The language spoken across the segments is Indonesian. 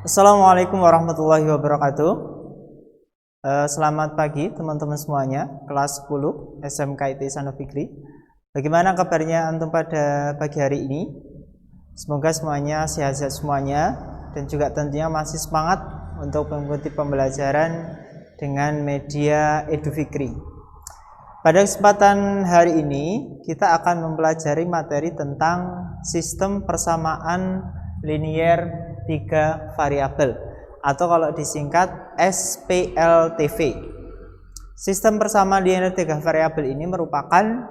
Assalamualaikum warahmatullahi wabarakatuh. Selamat pagi teman-teman semuanya, kelas 10 SMK IT Santo Fikri. Bagaimana kabarnya antum pada pagi hari ini? Semoga semuanya sehat-sehat semuanya, dan juga tentunya masih semangat untuk mengikuti pembelajaran dengan media Edu Fikri. Pada kesempatan hari ini kita akan mempelajari materi tentang sistem persamaan linier 3 variabel, atau kalau disingkat SPLTV. Sistem persamaan linier 3 variabel ini merupakan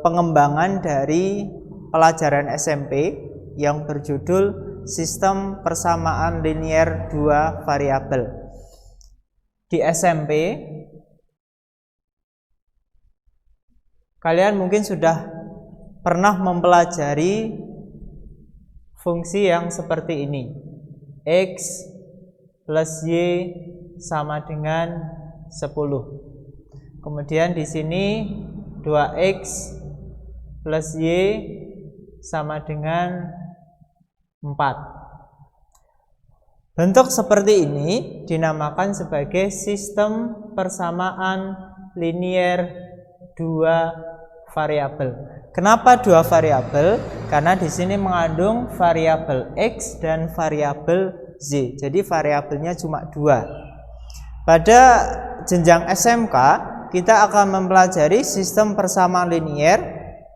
pengembangan dari pelajaran SMP yang berjudul sistem persamaan linier 2 variabel. Di SMP kalian mungkin sudah pernah mempelajari fungsi yang seperti ini. X plus Y sama dengan 10. Kemudian di sini 2X plus Y sama dengan 4. Bentuk seperti ini dinamakan sebagai sistem persamaan linier 2 variabel. Kenapa 2 variabel? Karena di sini mengandung variabel X dan variabel Z. Jadi variabelnya cuma 2. Pada jenjang SMK kita akan mempelajari sistem persamaan linier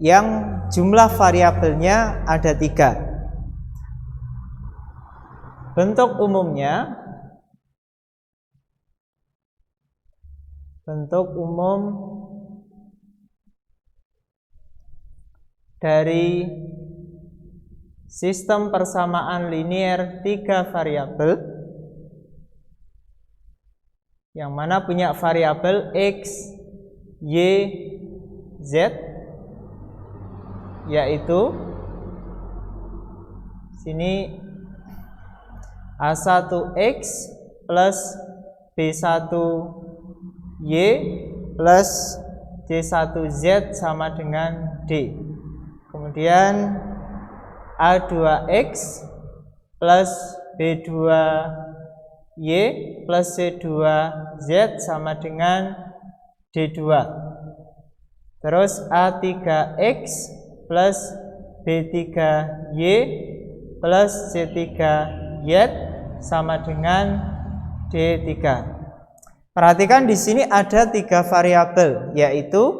yang jumlah variabelnya ada 3. Bentuk umumnya, bentuk umum dari sistem persamaan linier 3 variabel yang mana punya variabel X, Y, Z, yaitu sini A1X plus B1Y plus C1Z sama dengan D. Kemudian A2X plus B2Y plus C2Z sama dengan D2. Terus A3X plus B3Y plus C3Y sama dengan D3. Perhatikan di sini ada 3 variabel, yaitu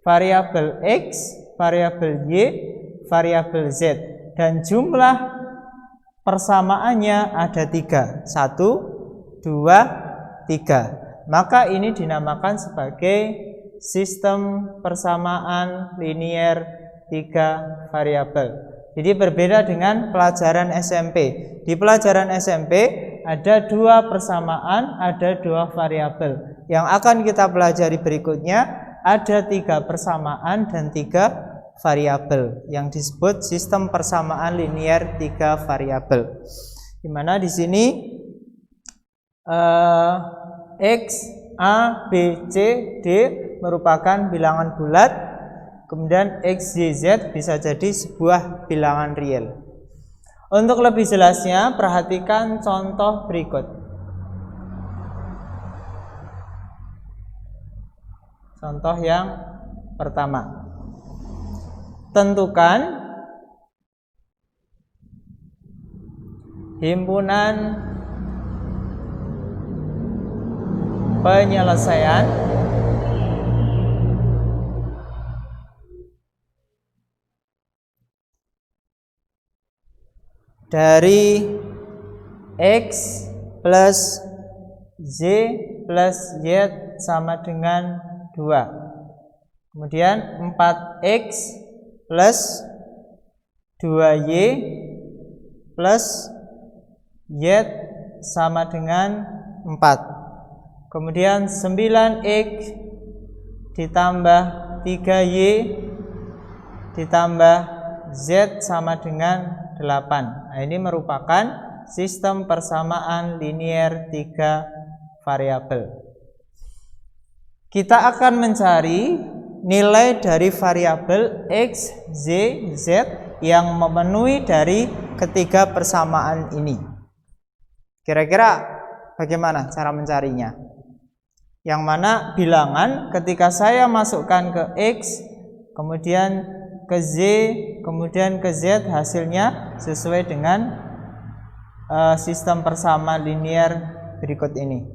variabel X, variabel Y, variabel Z, dan jumlah persamaannya ada 3. 1, 2, 3. Maka ini dinamakan sebagai sistem persamaan linier 3 variabel. Jadi berbeda dengan pelajaran SMP. Di pelajaran SMP ada 2 persamaan, ada 2 variabel. Yang akan kita pelajari berikutnya ada 3 persamaan dan 3 variabel yang disebut sistem persamaan linier 3 variabel. Di mana di sini X, A, B, C, D merupakan bilangan bulat, kemudian X, Y, Z bisa jadi sebuah bilangan real. Untuk lebih jelasnya perhatikan contoh berikut. Contoh yang pertama. Tentukan himpunan penyelesaian dari X plus Z plus Y sama dengan 2. Kemudian 4X plus 2Y plus Y sama dengan 4. Kemudian 9X ditambah 3Y ditambah Z sama dengan 8. Nah, ini merupakan sistem persamaan linier 3 variabel. Kita akan mencari nilai dari variabel X, Z, Z yang memenuhi dari ketiga persamaan ini. Kira-kira bagaimana cara mencarinya? Yang mana bilangan ketika saya masukkan ke X, kemudian ke Z, kemudian ke Z, hasilnya sesuai dengan sistem persamaan linear berikut ini.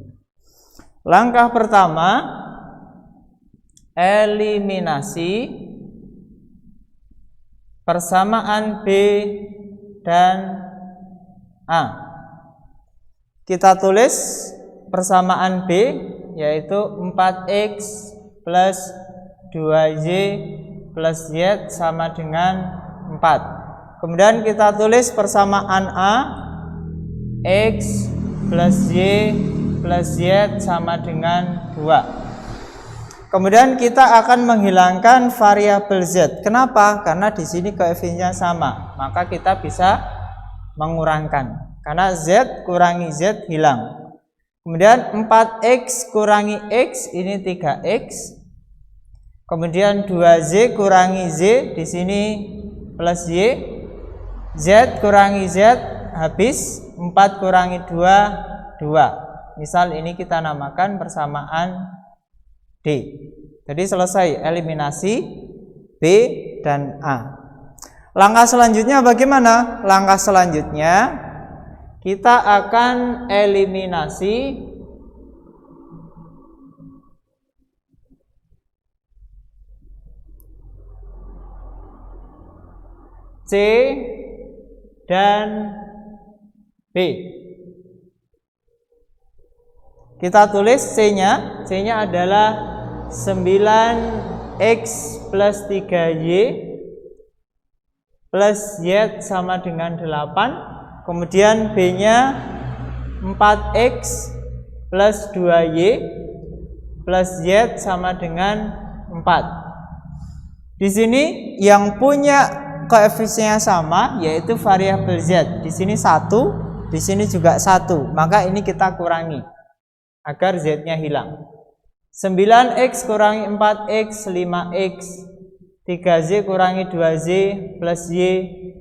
Langkah pertama, eliminasi persamaan B dan A. Kita tulis persamaan B yaitu 4X plus 2Y plus Z sama dengan 4. Kemudian kita tulis persamaan A, X plus Y plus Z sama dengan 2. Kemudian kita akan menghilangkan variabel Z. Kenapa? Karena di sini koefisiennya sama, maka kita bisa mengurangkan. Karena Z kurangi Z hilang. Kemudian 4X kurangi X, ini 3X. Kemudian 2Z kurangi Z, di sini plus Y. Z kurangi Z, habis 4 kurangi 2, 2. Misal ini kita namakan persamaan D. Jadi selesai eliminasi B dan A. Langkah selanjutnya bagaimana? Langkah selanjutnya kita akan eliminasi C dan B. Kita tulis C-nya. C-nya adalah 9X plus 3Y plus Z sama dengan 8. Kemudian B-nya 4X plus 2Y plus Z sama dengan 4. Di sini yang punya koefisiennya sama yaitu variabel Z. Di sini 1, di sini juga 1. Maka ini kita kurangi agar Z-nya hilang. 9X kurangi 4X, 5X. 3Z kurangi 2Z plus Y,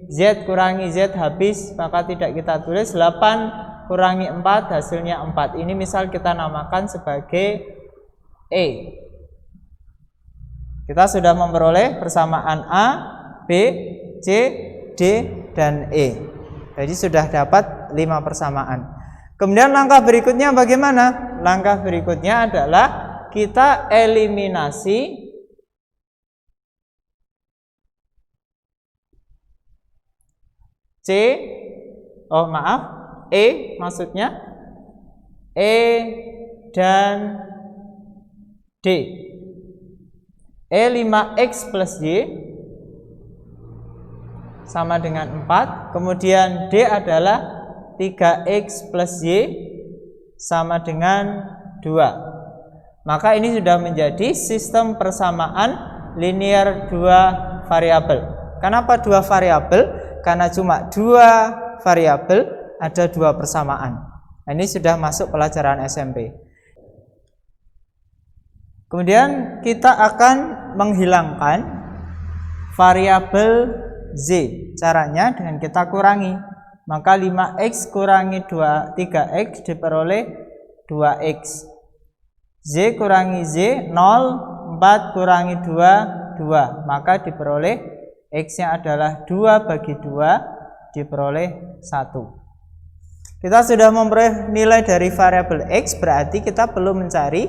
Z kurangi Z habis, maka tidak kita tulis. 8 kurangi 4 hasilnya 4. Ini misal kita namakan sebagai E. Kita sudah memperoleh persamaan A, B, C, D, dan E. Jadi sudah dapat 5 persamaan. Kemudian langkah berikutnya bagaimana? Langkah berikutnya adalah kita eliminasi E maksudnya E dan D. E 5X plus Y sama dengan 4. Kemudian D adalah 3X plus Y sama dengan 2. Maka ini sudah menjadi sistem persamaan linear 2 variabel. Kenapa 2 variabel? Karena cuma 2 variabel ada 2 persamaan. Nah, ini sudah masuk pelajaran SMP. Kemudian kita akan menghilangkan variabel Z. Caranya dengan kita kurangi. Maka 5X kurangi 3X diperoleh 2X. Z kurangi Z 0, 4 kurangi 2, 2. Maka diperoleh X-nya adalah 2 bagi 2 diperoleh 1. Kita sudah memperoleh nilai dari variabel X, berarti kita perlu mencari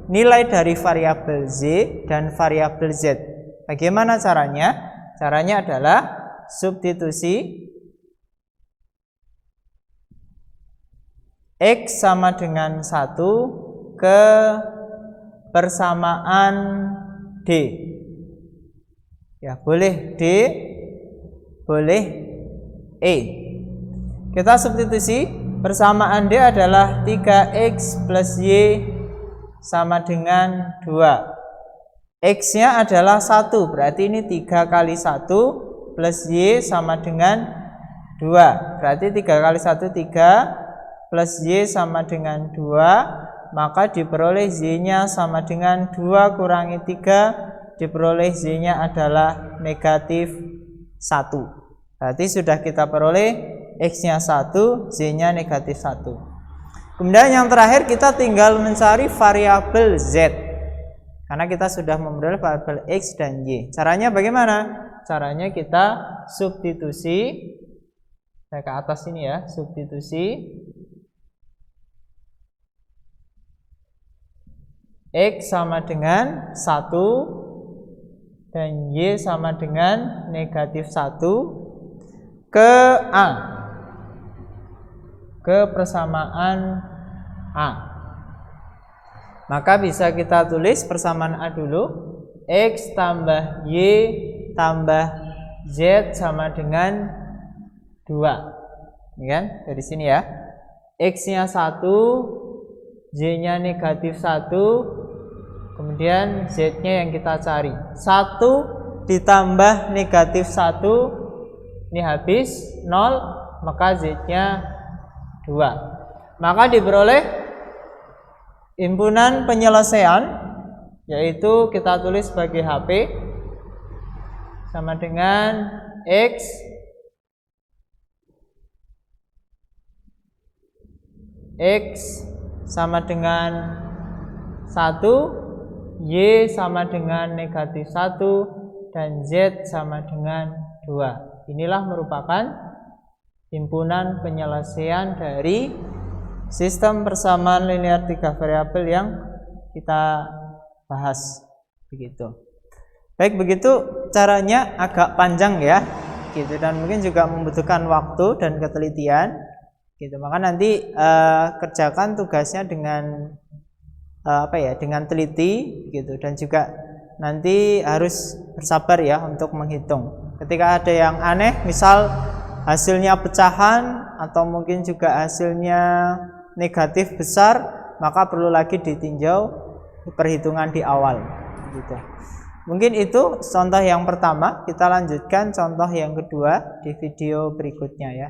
nilai dari variabel Z dan variabel Z. Bagaimana caranya? Caranya adalah substitusi X sama dengan 1 ke persamaan D. Ya, boleh D, boleh E. Kita substitusi, persamaan D adalah 3X plus Y sama dengan 2. X-nya adalah 1, berarti ini 3 kali 1 plus Y sama dengan 2. Berarti 3 kali 1, 3 plus Y sama dengan 2. Maka diperoleh Y-nya sama dengan 2 kurangi 3, diperoleh Z-nya adalah negatif 1. Berarti sudah kita peroleh X-nya 1, Z-nya negatif 1. Kemudian yang terakhir kita tinggal mencari variabel Z, karena kita sudah memperoleh variabel X dan Y. Caranya bagaimana? Caranya kita substitusi, saya ke atas ini ya, substitusi X sama dengan 1 dan Y sama dengan negatif 1 ke A, ke persamaan A. Maka bisa kita tulis persamaan A dulu, X tambah Y tambah Z sama dengan 2. Ini kan dari sini ya, X-nya 1, Z-nya negatif 1, kemudian Z-nya yang kita cari 1 ditambah negatif 1, ini habis 0, maka Z-nya 2. Maka diperoleh himpunan penyelesaian, yaitu kita tulis sebagai HP sama dengan X sama dengan 1, Y sama dengan negatif 1, dan Z sama dengan 2. Inilah merupakan himpunan penyelesaian dari sistem persamaan linear 3 variabel yang kita bahas. Begitu. Baik, begitu caranya agak panjang ya, gitu, dan mungkin juga membutuhkan waktu dan ketelitian, gitu. Maka nanti kerjakan tugasnya dengan dengan teliti, gitu, dan juga nanti harus bersabar ya untuk menghitung. Ketika ada yang aneh, misal hasilnya pecahan atau mungkin juga hasilnya negatif besar, maka perlu lagi ditinjau perhitungan di awal, gitu. Mungkin itu contoh yang pertama. Kita lanjutkan contoh yang kedua di video berikutnya ya.